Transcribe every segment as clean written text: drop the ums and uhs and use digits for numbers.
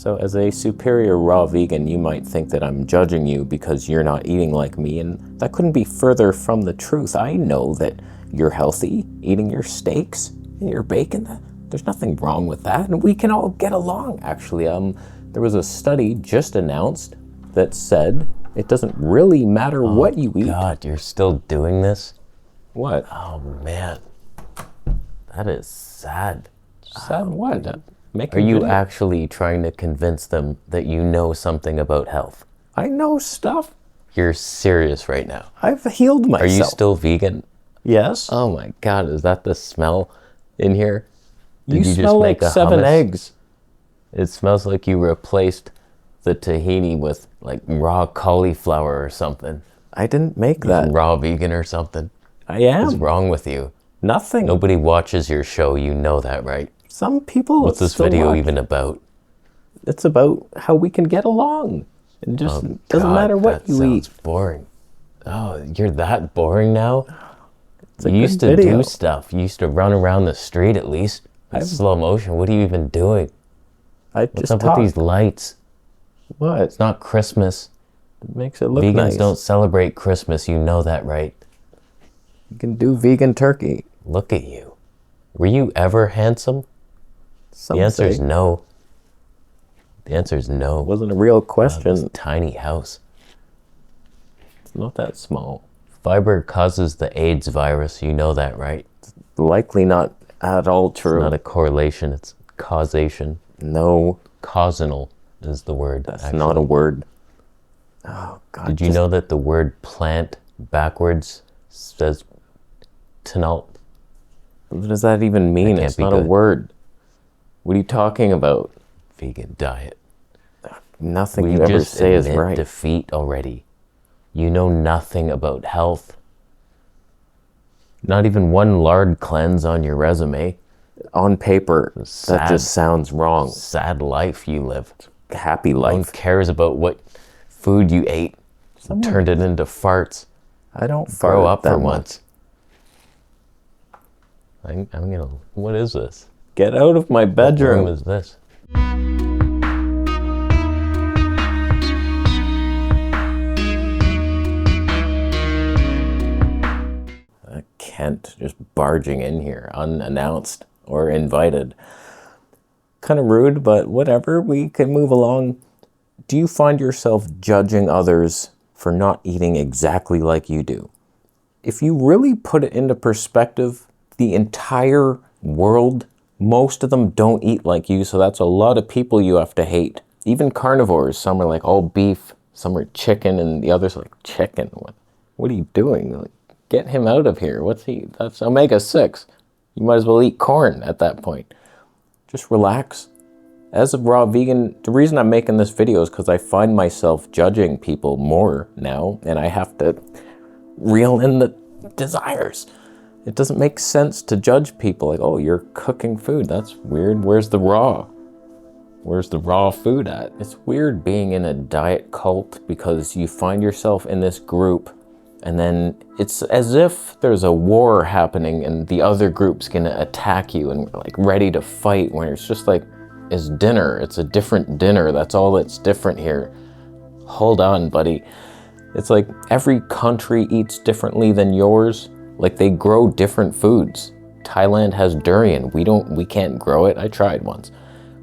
So as a superior raw vegan, you might think that I'm judging you because you're not eating like me, and that couldn't be further from the truth. I know that you're healthy, eating your steaks and your bacon. There's nothing wrong with that, and we can all get along, actually. There was a study just announced that said it doesn't really matter what you eat. God, you're still doing this? What? Oh, man. That is sad. Sad what? Are you actually trying to convince them that you know something about health? I know stuff. You're serious right now. I've healed myself. Are you still vegan? Yes. Oh my God, is that the smell in here? You smell like 7 eggs. It smells like you replaced the tahini with like raw cauliflower or something. I didn't make that. Raw vegan or something. I am. What's wrong with you? Nothing. Nobody watches your show, you know that, right? Some people. What's this video even about? It's about how we can get along. It just doesn't matter what you eat. That sounds boring. Oh, you're that boring now? You used to do stuff. You used to run around the street at least. In slow motion. What are you even doing? What's up with these lights? What? It's not Christmas. It makes it look nice. Vegans don't celebrate Christmas. You know that, right? You can do vegan turkey. Look at you. Were you ever handsome? The answer is no. The answer is no. It wasn't a real question. This tiny house. It's not that small. Fiber causes the AIDS virus. You know that, right? It's likely not at all true. It's not a correlation. It's causation. No. Causal is the word. That's not a word. Oh, God. Did you know that the word plant backwards says tenalt? What does that even mean? It's not a word. What are you talking about? Vegan diet. Nothing you ever say is right. Defeat already. You know nothing about health. Not even one lard cleanse on your resume. On paper, that just sounds wrong. Sad life you live. Happy life. No one cares about what food you ate. Turned it into farts. I don't grow up for once. I'm gonna. What is this? Get out of my bedroom. What room is this? Kent just barging in here unannounced or invited. Kind of rude, but whatever. We can move along. Do you find yourself judging others for not eating exactly like you do? If you really put it into perspective, the entire world, most of them don't eat like you, so that's a lot of people you have to hate. Even carnivores, some are like all beef, some are chicken, and the others are like chicken. What are you doing? Like, get him out of here. What's he? That's omega-6. You might as well eat corn at that point. Just relax. As a raw vegan, the reason I'm making this video is because I find myself judging people more now, and I have to reel in the desires. It doesn't make sense to judge people like, oh, you're cooking food. That's weird. Where's the raw? Where's the raw food at? It's weird being in a diet cult because you find yourself in this group and then it's as if there's a war happening and the other group's gonna attack you and we're like ready to fight when it's just like, it's dinner. It's a different dinner. That's all that's different here. Hold on, buddy. It's like every country eats differently than yours. Like they grow different foods. Thailand has durian. We can't grow it. I tried once.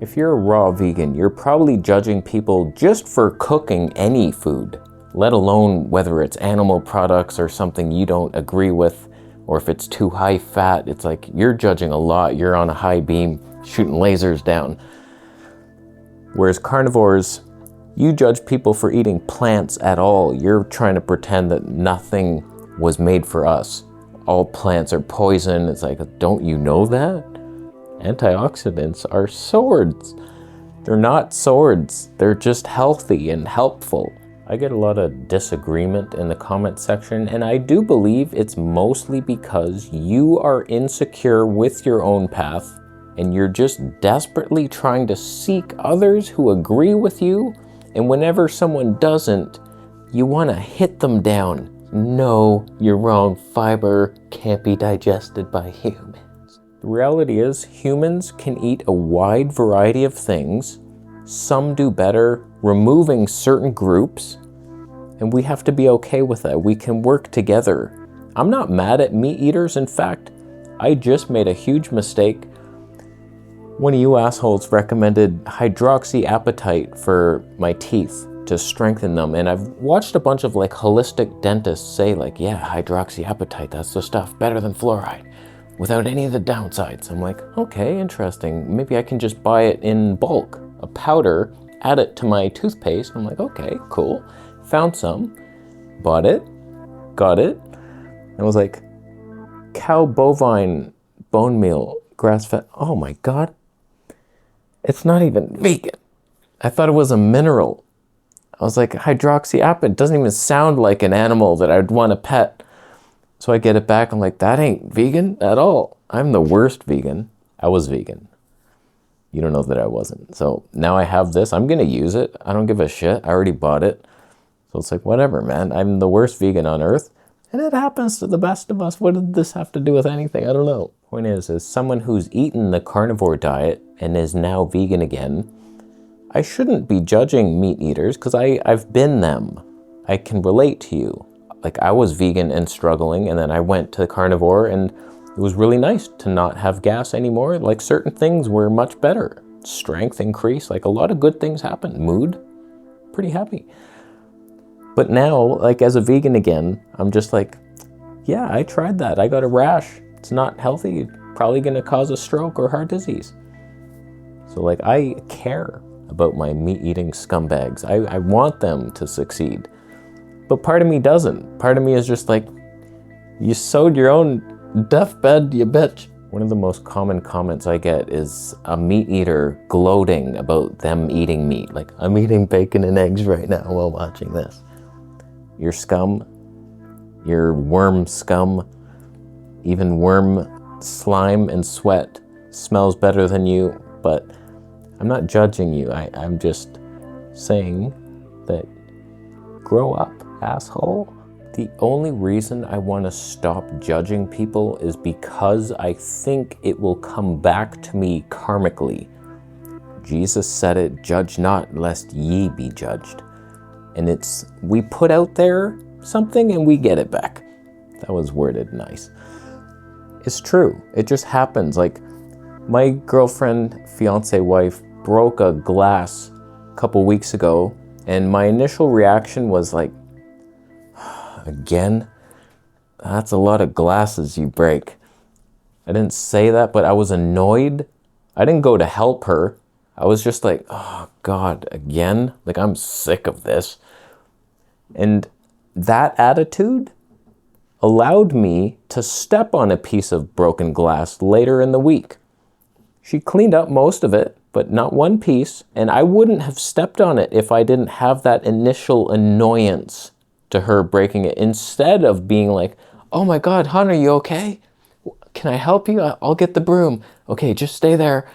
If you're a raw vegan, you're probably judging people just for cooking any food, let alone whether it's animal products or something you don't agree with, or if it's too high fat. It's like you're judging a lot. You're on a high beam shooting lasers down. Whereas carnivores, you judge people for eating plants at all. You're trying to pretend that nothing was made for us. All plants are poison. It's like, don't you know that? Antioxidants are swords. They're not swords. They're just healthy and helpful. I get a lot of disagreement in the comment section, and I do believe it's mostly because you are insecure with your own path, and you're just desperately trying to seek others who agree with you, and whenever someone doesn't, you want to hit them down. No, you're wrong. Fiber can't be digested by humans. The reality is, humans can eat a wide variety of things, some do better removing certain groups, and we have to be okay with that. We can work together. I'm not mad at meat eaters. In fact, I just made a huge mistake. One of you assholes recommended hydroxyapatite for my teeth to strengthen them. And I've watched a bunch of like holistic dentists say like, yeah, hydroxyapatite, that's the stuff, better than fluoride, without any of the downsides. I'm like, okay, interesting. Maybe I can just buy it in bulk, a powder, add it to my toothpaste. I'm like, okay, cool. Found some, bought it, got it. And I was like, cow bovine bone meal, grass-fed. Oh my God. It's not even vegan. I thought it was a mineral. I was like, hydroxyapatite doesn't even sound like an animal that I'd want to pet. So I get it back. I'm like, that ain't vegan at all. I'm the worst vegan. I was vegan. You don't know that I wasn't. So now I have this. I'm going to use it. I don't give a shit. I already bought it. So it's like, whatever, man. I'm the worst vegan on earth. And it happens to the best of us. What did this have to do with anything? I don't know. Point is, as someone who's eaten the carnivore diet and is now vegan again, I shouldn't be judging meat eaters because I've been them. I can relate to you. Like, I was vegan and struggling, and then I went to carnivore, and it was really nice to not have gas anymore. Like, certain things were much better. Strength increased, like a lot of good things happened. Mood, pretty happy. But now, like as a vegan again, I'm just like, yeah, I tried that. I got a rash. It's not healthy. Probably gonna cause a stroke or heart disease. So like, I care about my meat-eating scumbags. I want them to succeed. But part of me doesn't. Part of me is just like, you sowed your own deathbed, you bitch. One of the most common comments I get is a meat eater gloating about them eating meat. Like, I'm eating bacon and eggs right now while watching this. Your scum, your worm scum, even worm slime and sweat smells better than you, but I'm not judging you. I'm just saying that grow up, asshole. The only reason I want to stop judging people is because I think it will come back to me karmically. Jesus said it, judge not lest ye be judged. And it's, we put out there something and we get it back. That was worded nice. It's true. It just happens. Like, my girlfriend, fiance, wife broke a glass a couple weeks ago, and my initial reaction was like, again? That's a lot of glasses you break. I didn't say that, but I was annoyed. I didn't go to help her. I was just like, oh God, again? Like, I'm sick of this. And that attitude allowed me to step on a piece of broken glass later in the week. She cleaned up most of it, but not one piece, and I wouldn't have stepped on it if I didn't have that initial annoyance to her breaking it, instead of being like, oh my God, hon, are you okay? Can I help you? I'll get the broom. Okay, just stay there.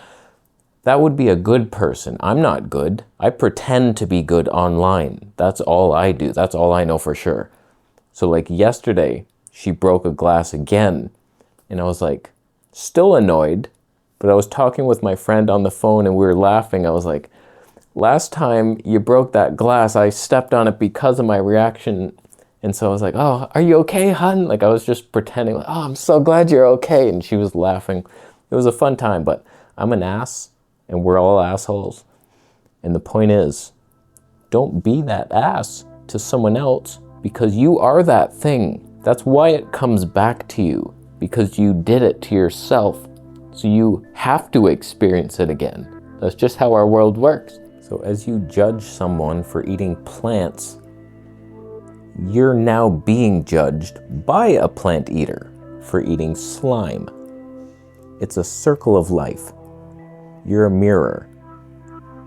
That would be a good person. I'm not good. I pretend to be good online. That's all I do. That's all I know for sure. So like yesterday, she broke a glass again, and I was like, still annoyed, but I was talking with my friend on the phone and we were laughing. I was like, last time you broke that glass, I stepped on it because of my reaction. And so I was like, oh, are you okay, hun? Like, I was just pretending, like, oh, I'm so glad you're okay. And she was laughing. It was a fun time, but I'm an ass and we're all assholes. And the point is, don't be that ass to someone else because you are that thing. That's why it comes back to you, because you did it to yourself. So you have to experience it again. That's just how our world works. So as you judge someone for eating plants, you're now being judged by a plant eater for eating slime. It's a circle of life. You're a mirror,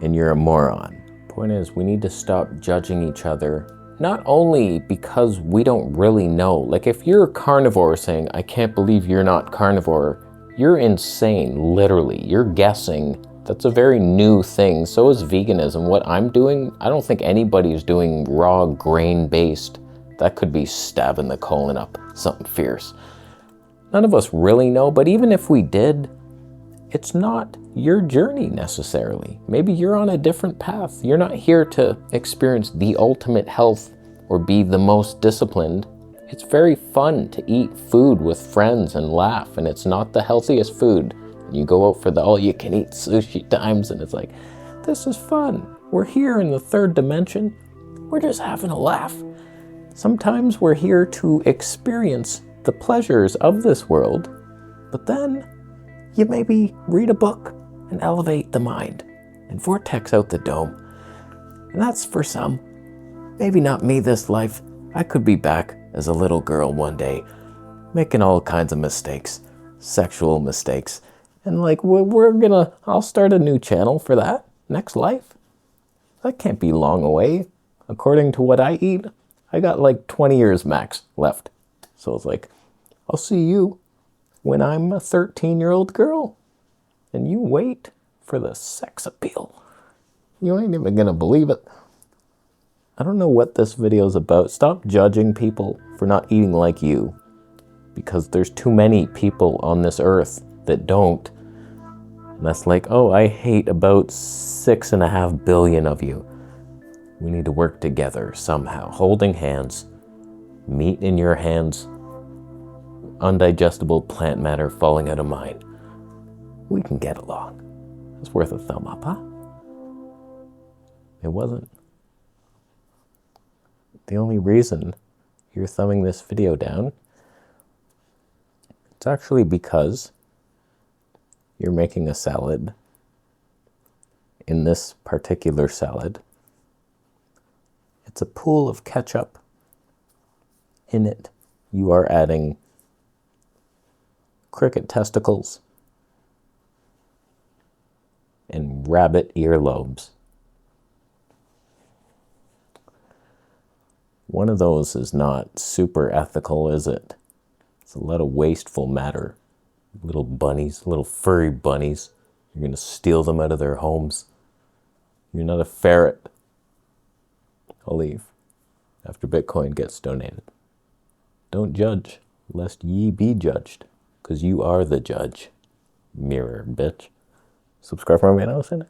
and you're a moron. Point is, we need to stop judging each other, not only because we don't really know. Like, if you're a carnivore saying, I can't believe you're not carnivore, you're insane, literally. You're guessing. That's a very new thing. So is veganism. What I'm doing, I don't think anybody is doing raw grain-based. That could be stabbing the colon up, something fierce. None of us really know, but even if we did, it's not your journey necessarily. Maybe you're on a different path. You're not here to experience the ultimate health or be the most disciplined. It's very fun to eat food with friends and laugh, and it's not the healthiest food. You go out for the all-you-can-eat sushi times, and it's like, this is fun. We're here in the third dimension. We're just having a laugh. Sometimes we're here to experience the pleasures of this world, but then you maybe read a book and elevate the mind and vortex out the dome. And that's for some. Maybe not me this life. I could be back as a little girl one day, making all kinds of mistakes, sexual mistakes. And like, I'll start a new channel for that next life. That can't be long away. According to what I eat, I got like 20 years max left. So it's like, I'll see you when I'm a 13-year-old girl, and you wait for the sex appeal. You ain't even gonna believe it. I don't know what this video is about. Stop judging people for not eating like you, because there's too many people on this earth that don't. And that's like, oh, I hate about 6.5 billion of you. We need to work together somehow, holding hands, meat in your hands, undigestible plant matter falling out of mine. We can get along. It's worth a thumb up, huh? It wasn't. The only reason you're thumbing this video down, it's actually because you're making a salad. In this particular salad, it's a pool of ketchup. In it, you are adding cricket testicles and rabbit earlobes. One of those is not super ethical, is it? It's a lot of wasteful matter. Little bunnies, little furry bunnies. You're going to steal them out of their homes. You're not a ferret. I'll leave after Bitcoin gets donated. Don't judge, lest ye be judged, because you are the judge. Mirror, bitch. Subscribe for more videos.